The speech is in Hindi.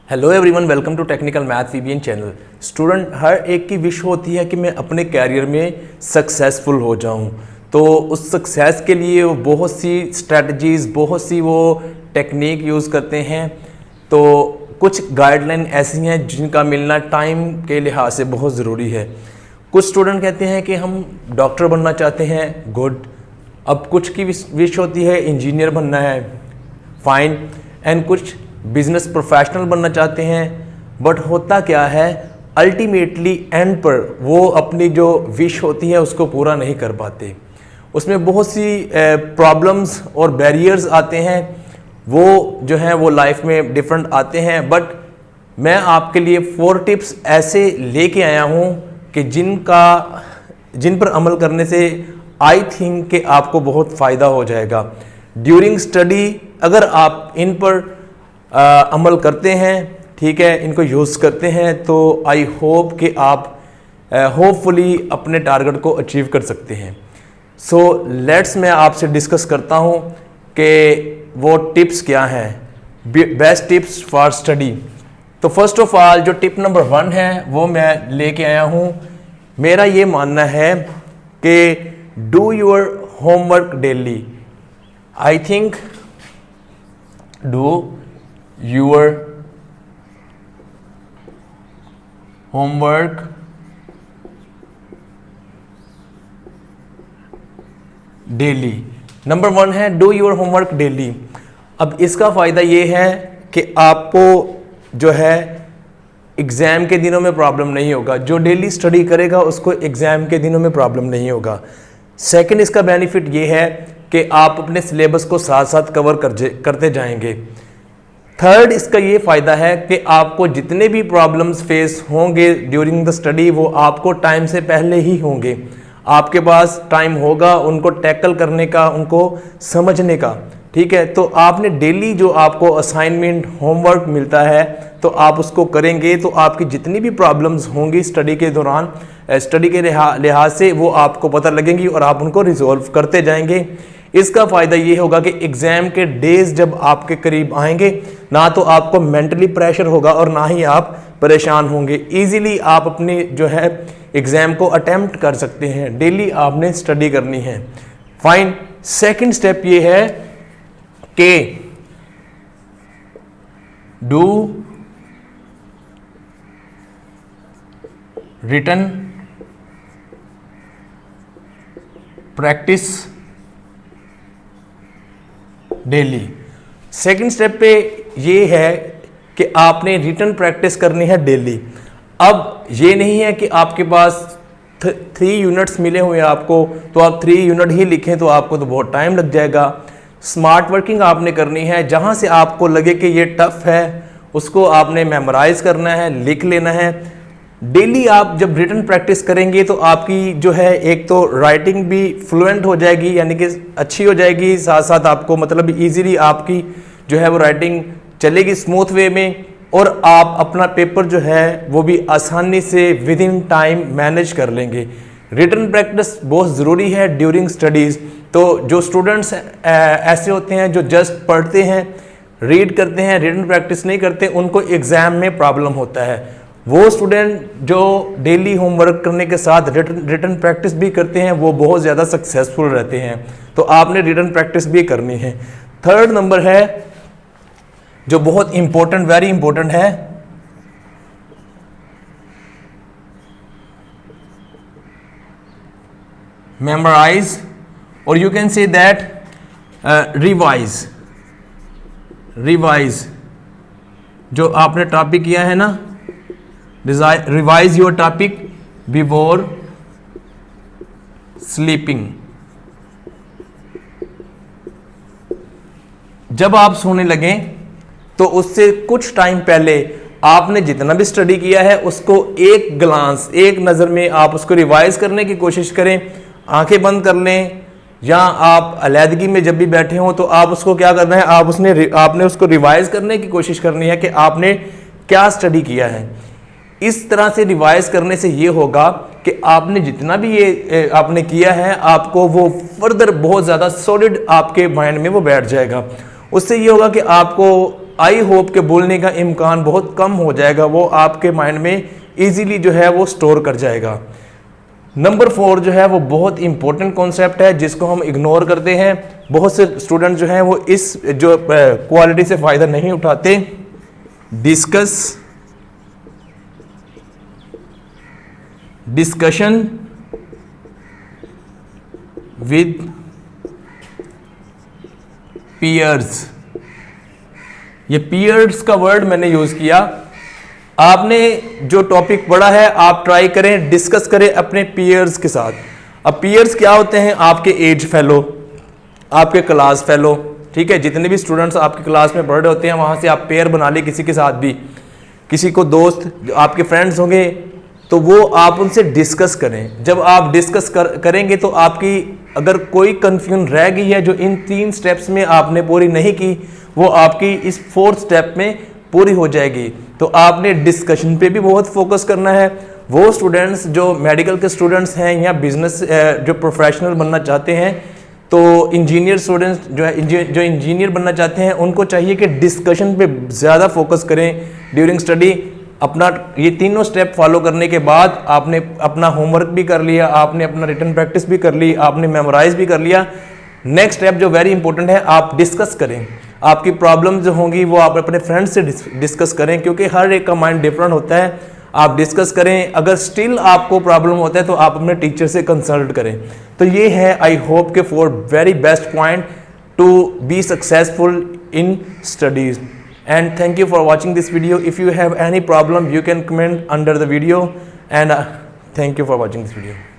Hello everyone, welcome to technical math VBN channel. Student, हर एक की विश होती है कि मैं अपने कैरियर में सक्सेसफुल हो जाऊं। तो उस सक्सेस के लिए वो बहुत सी स्ट्रेटजीज़, बहुत सी वो टेक्निक यूज़ करते हैं। तो कुछ गाइडलाइन ऐसी हैं जिनका मिलना टाइम के लिहाज से बहुत ज़रूरी है। कुछ स्टूडेंट कहते हैं कि हम डॉक्टर बनना चाहते हैं, गुड। अब कुछ की विश होती है इंजीनियर बनना है, फाइन। एंड कुछ बिजनेस प्रोफेशनल बनना चाहते हैं। बट होता क्या है, अल्टीमेटली एंड पर वो अपनी जो विश होती है उसको पूरा नहीं कर पाते। उसमें बहुत सी प्रॉब्लम्स और बैरियर्स आते हैं, वो जो हैं वो लाइफ में डिफरेंट आते हैं। बट मैं आपके लिए 4 टिप्स ऐसे लेके आया हूँ कि जिन पर अमल करने से आई थिंक कि आपको बहुत फ़ायदा हो जाएगा ड्यूरिंग स्टडी। अगर आप इन पर अमल करते हैं, ठीक है, इनको यूज़ करते हैं, तो आई होप कि आप होपफुली अपने टारगेट को अचीव कर सकते हैं। सो लेट्स मैं आपसे डिस्कस करता हूं कि वो टिप्स क्या हैं, बेस्ट टिप्स फॉर स्टडी। तो फर्स्ट ऑफ ऑल जो टिप नंबर 1 है वो मैं लेके आया हूं। मेरा ये मानना है कि do your homework daily. I think do your homework daily। Number 1 है डू योर होमवर्क डेली। अब इसका फ़ायदा ये है कि आपको जो है एग्ज़ाम के दिनों में प्रॉब्लम नहीं होगा। जो डेली स्टडी करेगा उसको एग्ज़ाम के दिनों में प्रॉब्लम नहीं होगा। सेकंड, इसका बेनिफिट ये है कि आप अपने सिलेबस को साथ साथ कवर करते जाएंगे। थर्ड, इसका ये फ़ायदा है कि आपको जितने भी प्रॉब्लम्स फेस होंगे ड्यूरिंग द स्टडी वो आपको टाइम से पहले ही होंगे। आपके पास टाइम होगा उनको टैकल करने का, उनको समझने का, ठीक है। तो आपने डेली जो आपको असाइनमेंट होमवर्क मिलता है तो आप उसको करेंगे तो आपकी जितनी भी प्रॉब्लम्स होंगी स्टडी के दौरान, स्टडी के लिहाज से वो आपको पता लगेंगी और आप उनको रिजॉल्व करते जाएंगे। इसका फ़ायदा ये होगा कि एग्ज़ाम के डेज जब आपके करीब आएंगे ना तो आपको मेंटली प्रेशर होगा और ना ही आप परेशान होंगे। इजीली आप अपनी जो है एग्ज़ाम को अटेम्प्ट कर सकते हैं। डेली आपने स्टडी करनी है, फाइन। सेकंड स्टेप ये है कि do written practice daily. Second step पे ये है कि आपने रिटन प्रैक्टिस करनी है डेली। अब ये नहीं है कि आपके पास 3 यूनिट्स मिले हुए हैं आपको तो आप 3 यूनिट ही लिखें तो आपको तो बहुत टाइम लग जाएगा। स्मार्ट वर्किंग आपने करनी है। जहाँ से आपको लगे कि ये टफ है उसको आपने मेमोराइज करना है, लिख लेना है। डेली आप जब रिटन प्रैक्टिस करेंगे तो आपकी जो है एक तो राइटिंग भी फ्लुएंट हो जाएगी, यानी कि अच्छी हो जाएगी, साथ साथ आपको मतलब इजीली आपकी जो है वो राइटिंग चलेगी स्मूथ वे में, और आप अपना पेपर जो है वो भी आसानी से विद इन टाइम मैनेज कर लेंगे। रिटन प्रैक्टिस बहुत ज़रूरी है ड्यूरिंग स्टडीज़। तो जो स्टूडेंट्स ऐसे होते हैं जो जस्ट पढ़ते हैं, रीड करते हैं, रिटन प्रैक्टिस नहीं करते, उनको एग्ज़ाम में प्रॉब्लम होता है। वो स्टूडेंट जो डेली होमवर्क करने के साथ रिटन प्रैक्टिस भी करते हैं वो बहुत ज़्यादा सक्सेसफुल रहते हैं। तो आपने रिटन प्रैक्टिस भी करनी है। थर्ड नंबर है जो बहुत इंपॉर्टेंट, वेरी इंपॉर्टेंट है, मेमोराइज, और you can say that revise. Revise जो आपने टॉपिक किया है ना, revise your topic before sleeping. जब आप सोने लगें तो उससे कुछ टाइम पहले आपने जितना भी स्टडी किया है उसको एक ग्लांस, एक नज़र में आप उसको रिवाइज करने की कोशिश करें। आंखें बंद कर लें या आप अलहदगी में जब भी बैठे हों तो आप उसको क्या करना है, आपने उसको रिवाइज करने की कोशिश करनी है कि आपने क्या स्टडी किया है। इस तरह से रिवाइज करने से ये होगा कि आपने जितना भी ये आपने किया है आपको वो फर्दर बहुत ज़्यादा सॉलिड आपके माइंड में वो बैठ जाएगा। उससे ये होगा कि आपको आई होप के बोलने का इम्कान बहुत कम हो जाएगा, वो आपके माइंड में इजीली जो है वो स्टोर कर जाएगा। नंबर 4 जो है वो बहुत इंपॉर्टेंट कॉन्सेप्ट है जिसको हम इग्नोर करते हैं। बहुत से स्टूडेंट जो हैं वो इस जो क्वालिटी से फ़ायदा नहीं उठाते। Discussion with peers. ये पीयर्स का वर्ड मैंने यूज किया। आपने जो टॉपिक पढ़ा है आप ट्राई करें, डिस्कस करें अपने पीयर्स के साथ। अब पीयर्स क्या होते हैं? आपके एज फेलो, आपके क्लास फेलो, ठीक है। जितने भी स्टूडेंट्स आपके क्लास में पढ़ रहे होते हैं वहाँ से आप पेयर बना ले किसी के साथ भी, किसी को दोस्त आपके फ्रेंड्स होंगे तो वो आप उनसे डिस्कस करें। जब आप डिस्कस करेंगे तो आपकी अगर कोई कंफ्यूजन रह गई है जो इन 3 स्टेप्स में आपने पूरी नहीं की, वो आपकी इस 4th स्टेप में पूरी हो जाएगी। तो आपने डिस्कशन पे भी बहुत फोकस करना है। वो स्टूडेंट्स जो मेडिकल के स्टूडेंट्स हैं या बिजनेस जो प्रोफेशनल बनना चाहते हैं, तो इंजीनियर स्टूडेंट्स जो इंजीनियर बनना चाहते हैं उनको चाहिए कि डिस्कशन पे ज़्यादा फोकस करें ड्यूरिंग स्टडी। अपना ये तीनों स्टेप फॉलो करने के बाद आपने अपना होमवर्क भी कर लिया, आपने अपना रिटन प्रैक्टिस भी कर ली, आपने मेमोराइज भी कर लिया। नेक्स्ट स्टेप जो वेरी इंपॉर्टेंट है, आप डिस्कस करें। आपकी प्रॉब्लम जो होंगी वो आप अपने फ्रेंड्स से डिस्कस करें, क्योंकि हर एक का माइंड डिफरेंट होता है। आप डिस्कस करें। अगर स्टिल आपको प्रॉब्लम होता है तो आप अपने टीचर से कंसल्ट करें। तो ये है आई होप के 4 very best point to be successful in studies. And thank you for watching this video. If you have any problem, you can comment under the video, and thank you for watching this video.